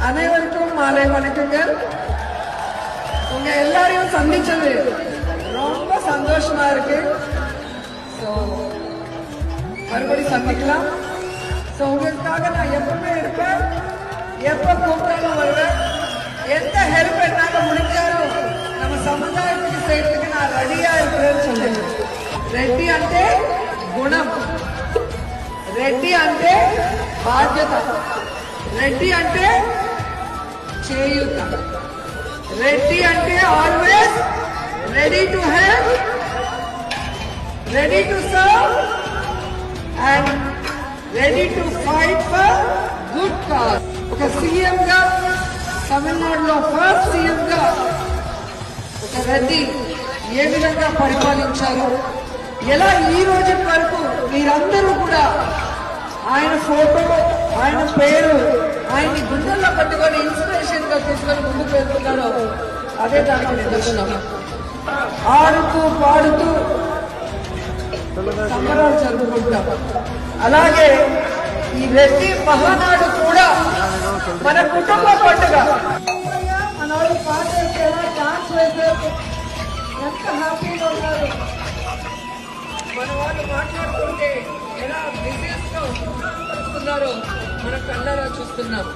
அனைவருக்கும் மாலை வணக்கங்கள். உங்க எல்லாரையும் சந்திச்சது ரொம்ப சந்தோஷமா இருக்கு. மறுபடியும் சந்திக்கலாம். உங்களுக்காக நான் எப்பவுமே இருப்பேன், எப்ப கூப்பிட்டாலும் வருவேன். எந்த ஹெல்ப் என்னால முடிஞ்சாலும் நம்ம சமுதாயத்துக்கு செய்யறதுக்கு நான் ரெடியா இருக்கிறேன்னு சொல்லுங்க. రెడ్డి అంటే గుణం, రెడ్డి అంటే బాధ్యత, రెడ్డి అంటే చేయూత, రెడ్డి అంటే always ready to help, ready to serve and ready to fight for good cause. ఒక సీఎం గా, తమిళనాడులో ఫస్ట్ సీఎం గా ఒక రెడ్డి ఏ విధంగా పరిపాలించారు, ఎలా ఈ రోజు వరకు మీరందరూ కూడా ఆయన ఫోటో, ఆయన పేరు, ఆయన్ని గుండెల్లో పట్టుకొని ఇన్స్పిరేషన్ గా తీసుకొని ముందుకు వెళ్తున్నారో అదే దానికి నిదర్శనం. ఆడుతూ పాడుతూ సంబరాలు జరుపుకుంటాం. అలాగే ఈ రెడ్డి మహానాడు కూడా మన కుటుంబ పండుగ. మన వాళ్ళు పాట వేసేలా, డాన్స్ వేసేది ఎంత హ్యాపీగా ఉన్నారు. మన వాళ్ళు మాట్లాడుతుంటే ఎలా బిజినెస్ గా వస్తున్నారో మన కళ్ళలో చూస్తున్నాం.